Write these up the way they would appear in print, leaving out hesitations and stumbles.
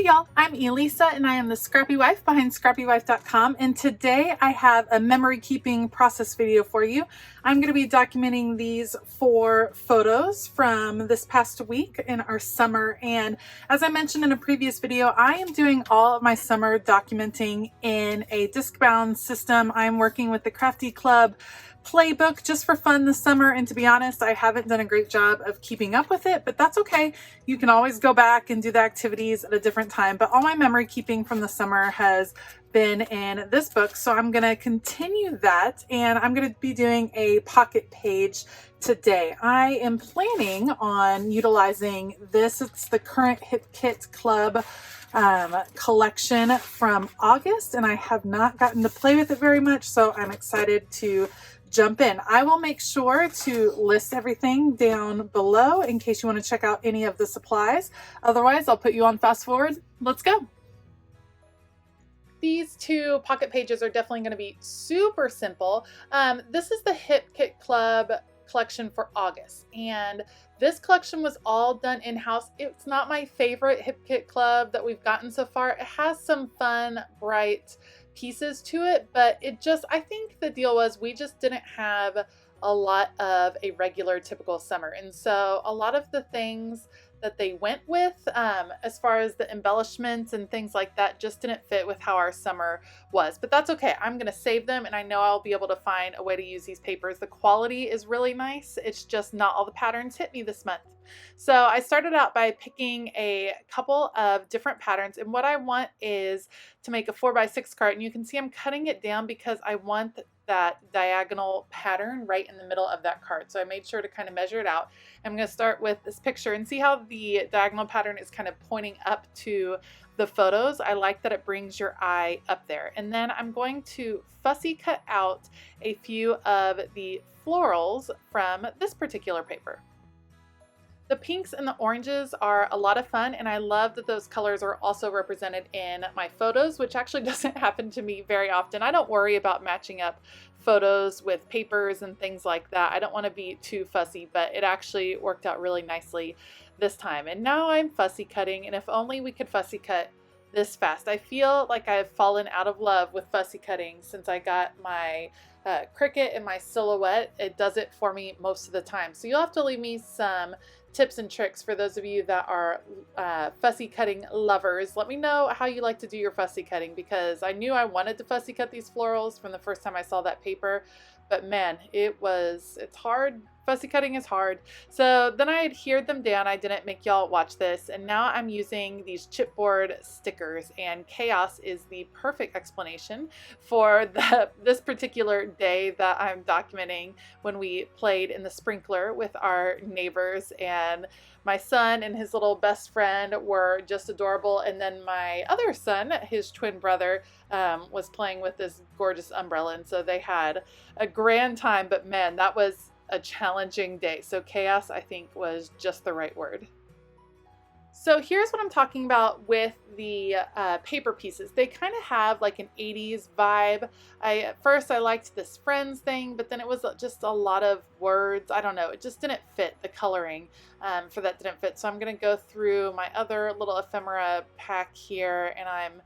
Hey y'all, I'm Elisa and I am the Scrappy Wife behind ScrappyWife.com, and today I have a memory keeping process video for you. I'm going to be documenting these 4 photos from this past week in our summer, and as I mentioned in a previous video, I am doing all of my summer documenting in a disc-bound system. I'm working with the Crafty Club playbook just for fun this summer, and to be honest, I haven't done a great job of keeping up with it, but that's okay. You can always go back and do the activities at a different time, but all my memory keeping from the summer has been in this book, so I'm going to continue that, and I'm going to be doing a pocket page today. I am planning on utilizing this. It's the current Hip Kit Club collection from August, and I have not gotten to play with it very much, so I'm excited to jump in. I will make sure to list everything down below in case you want to check out any of the supplies. Otherwise, I'll put you on fast forward. Let's go. These 2 pocket pages are definitely going to be super simple. This is the Hip Kit Club collection for August, and this collection was all done in-house. It's not my favorite Hip Kit Club that we've gotten so far. It has some fun, bright pieces to it, but I think the deal was we just didn't have a lot of a regular typical summer, and so a lot of the things that they went with as far as the embellishments and things like that just didn't fit with how our summer was, but that's okay. I'm gonna save them, and I know I'll be able to find a way to use these papers. The quality is really nice, it's just not all the patterns hit me this month. So I started out by picking a couple of different patterns, and what I want is to make a 4x6 card, and you can see I'm cutting it down because I want that diagonal pattern right in the middle of that card. So I made sure to kind of measure it out. I'm going to start with this picture and see how the diagonal pattern is kind of pointing up to the photos. I like that it brings your eye up there. And then I'm going to fussy cut out a few of the florals from this particular paper. The pinks and the oranges are a lot of fun, and I love that those colors are also represented in my photos, which actually doesn't happen to me very often. I don't worry about matching up photos with papers and things like that. I don't want to be too fussy, but it actually worked out really nicely this time. And now I'm fussy cutting, and if only we could fussy cut this fast. I feel like I've fallen out of love with fussy cutting since I got my Cricut and my Silhouette. It does it for me most of the time. So you'll have to leave me some tips and tricks for those of you that are fussy cutting lovers. Let me know how you like to do your fussy cutting, because I knew I wanted to fussy cut these florals from the first time I saw that paper, but man, it's hard. Fussy cutting is hard. So then I adhered them down. I didn't make y'all watch this, and now I'm using these chipboard stickers, and chaos is the perfect explanation for this particular day that I'm documenting when we played in the sprinkler with our neighbors, and my son and his little best friend were just adorable, and then my other son, his twin brother, was playing with this gorgeous umbrella, and so they had a grand time, but man, that was a challenging day. So chaos, I think, was just the right word. So here's what I'm talking about with the paper pieces. They kind of have like an 80s vibe. At first I liked this Friends thing, but then it was just a lot of words. I don't know, it just didn't fit. The coloring for that didn't fit. So I'm gonna go through my other little ephemera pack here, and I'm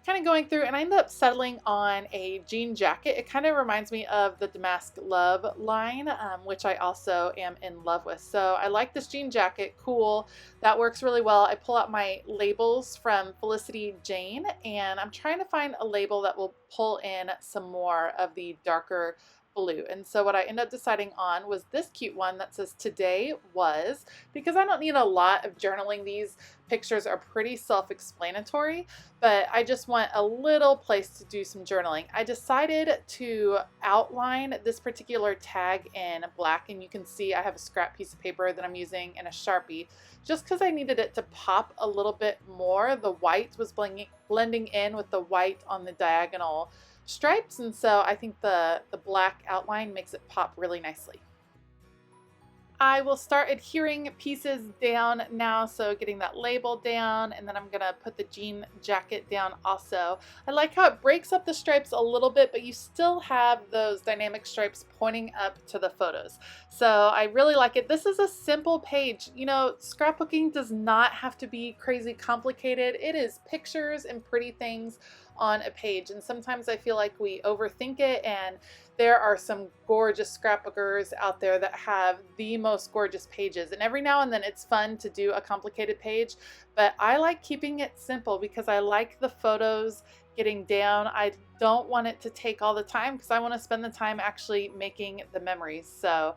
kind of going through, and I ended up settling on a jean jacket. It kind of reminds me of the Damask Love line, which I also am in love with. So I like this jean jacket, cool. That works really well. I pull out my labels from Felicity Jane, and I'm trying to find a label that will pull in some more of the darker blue. And so what I ended up deciding on was this cute one that says today was, because I don't need a lot of journaling. These pictures are pretty self-explanatory, but I just want a little place to do some journaling. I decided to outline this particular tag in black, and you can see I have a scrap piece of paper that I'm using and a Sharpie, just because I needed it to pop a little bit more. The white was blending in with the white on the diagonal stripes, and so I think the black outline makes it pop really nicely. I will start adhering pieces down now, so getting that label down, and then I'm gonna put the jean jacket down also. I like how it breaks up the stripes a little bit, but you still have those dynamic stripes pointing up to the photos. So I really like it. This is a simple page. You know, scrapbooking does not have to be crazy complicated. It is pictures and pretty things on a page, and sometimes I feel like we overthink it, and there are some gorgeous scrapbookers out there that have the most gorgeous pages, and every now and then it's fun to do a complicated page, but I like keeping it simple because I like the photos getting down. I don't want it to take all the time because I want to spend the time actually making the memories. So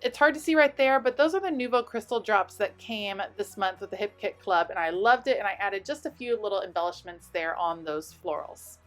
it's hard to see right there, but those are the Nuvo crystal drops that came this month with the Hip Kit Club, and I loved it, and I added just a few little embellishments there on those florals.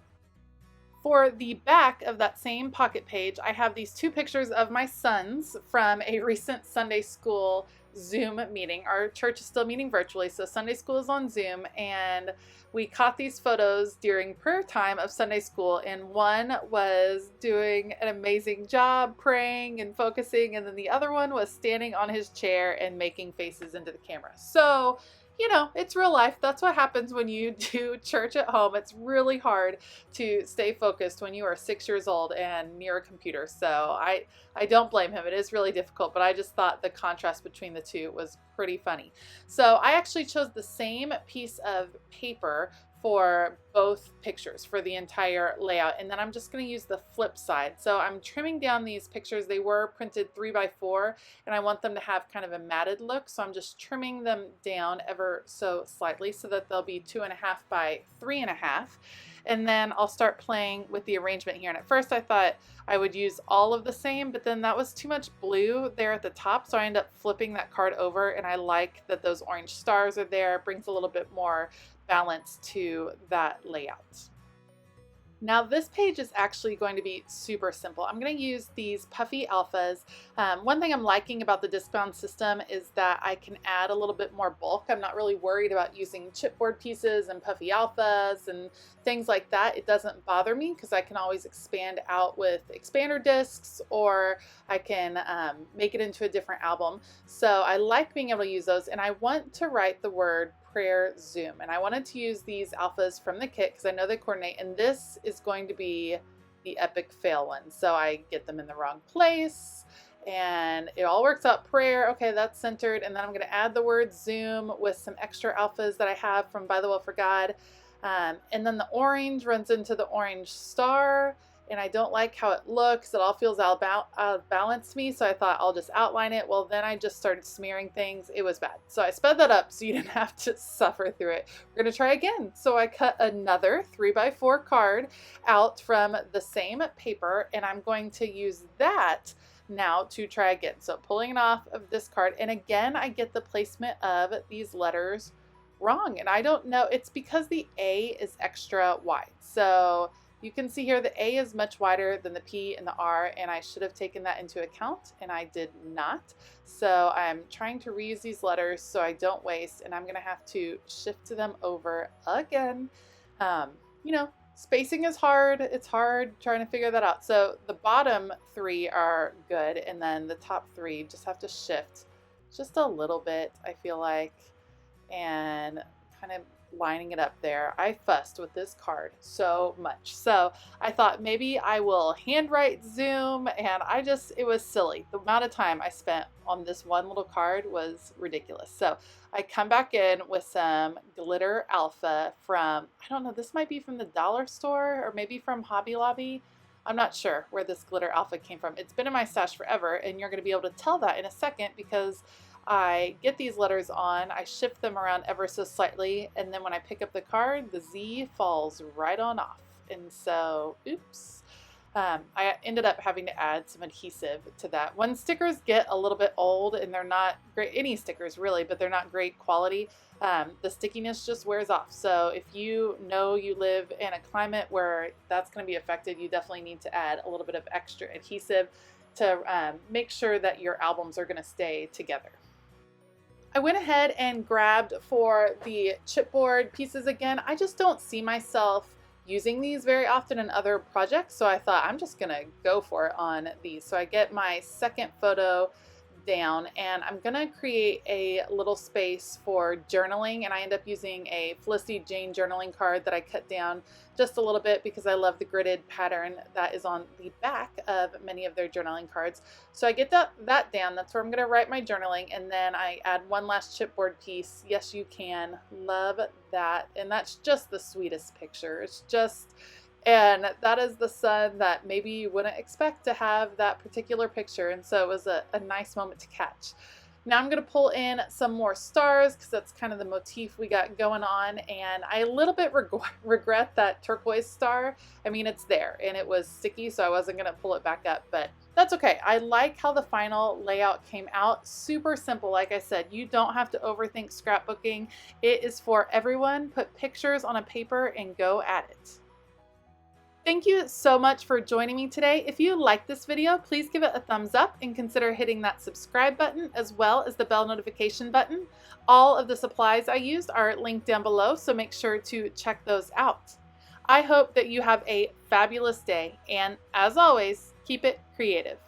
For the back of that same pocket page, I have these two pictures of my sons from a recent Sunday school Zoom meeting. Our church is still meeting virtually, so Sunday school is on Zoom, and we caught these photos during prayer time of Sunday school, and one was doing an amazing job praying and focusing, and then the other one was standing on his chair and making faces into the camera. So, you know, it's real life. That's what happens when you do church at home. It's really hard to stay focused when you are 6 years old and near a computer. So I don't blame him. It is really difficult, but I just thought the contrast between the two was pretty funny. So I actually chose the same piece of paper for both pictures for the entire layout, and then I'm just going to use the flip side. So I'm trimming down these pictures. They were printed 3x4, and I want them to have kind of a matted look, so I'm just trimming them down ever so slightly so that they'll be 2.5 by 3.5. And then I'll start playing with the arrangement here. And at first I thought I would use all of the same, but then that was too much blue there at the top, so I ended up flipping that card over, and I like that those orange stars are there. It brings a little bit more balance to that layout. Now this page is actually going to be super simple. I'm going to use these puffy alphas. One thing I'm liking about the disc-bound system is that I can add a little bit more bulk. I'm not really worried about using chipboard pieces and puffy alphas and things like that. It doesn't bother me because I can always expand out with expander discs, or I can make it into a different album. So I like being able to use those, and I want to write the word prayer Zoom, and I wanted to use these alphas from the kit because I know they coordinate, and this is going to be the epic fail one. So I get them in the wrong place and it all works out. Prayer, okay, that's centered, and then I'm going to add the word Zoom with some extra alphas that I have from By the Will for God, and then the orange runs into the orange star, and I don't like how it looks. It all feels out of balance to me, so I thought I'll just outline it. Well, then I just started smearing things. It was bad. So I sped that up so you didn't have to suffer through it. We're going to try again. So I cut another 3x4 card out from the same paper, and I'm going to use that now to try again. So pulling it off of this card, and again I get the placement of these letters wrong, and I don't know. It's because the A is extra wide. So you can see here the A is much wider than the P and the R, and I should have taken that into account, and I did not. So I'm trying to reuse these letters so I don't waste, and I'm going to have to shift them over again. You know, spacing is hard. It's hard trying to figure that out. So the bottom three are good, and then the top three just have to shift just a little bit, I feel like, and kind of lining it up there. I fussed with this card so much. So I thought maybe I will handwrite Zoom, and it was silly. The amount of time I spent on this one little card was ridiculous. So I come back in with some glitter alpha from, I don't know, this might be from the dollar store or maybe from Hobby Lobby. I'm not sure where this glitter alpha came from. It's been in my stash forever, and you're going to be able to tell that in a second because I get these letters on, I shift them around ever so slightly, and then when I pick up the card, the Z falls right on off. And so, oops. I ended up having to add some adhesive to that. When stickers get a little bit old and they're not great, any stickers really, but they're not great quality, the stickiness just wears off. So if you know you live in a climate where that's going to be affected, you definitely need to add a little bit of extra adhesive to make sure that your albums are going to stay together. I went ahead and grabbed for the chipboard pieces again. I just don't see myself using these very often in other projects, so I thought I'm just gonna go for it on these. So I get my second photo down, and I'm gonna create a little space for journaling, and I end up using a Felicity Jane journaling card that I cut down just a little bit because I love the gridded pattern that is on the back of many of their journaling cards. So I get that down. That's where I'm gonna write my journaling, and then I add one last chipboard piece. Yes, you can. Love that. And that's just the sweetest picture. It's just, and that is the sun that maybe you wouldn't expect to have that particular picture. And so it was a nice moment to catch. Now I'm going to pull in some more stars because that's kind of the motif we got going on. And I a little bit regret that turquoise star. I mean, it's there and it was sticky, so I wasn't going to pull it back up, but that's okay. I like how the final layout came out. Super simple. Like I said, you don't have to overthink scrapbooking. It is for everyone. Put pictures on a paper and go at it. Thank you so much for joining me today. If you like this video, please give it a thumbs up and consider hitting that subscribe button as well as the bell notification button. All of the supplies I used are linked down below, so make sure to check those out. I hope that you have a fabulous day, and as always, keep it creative.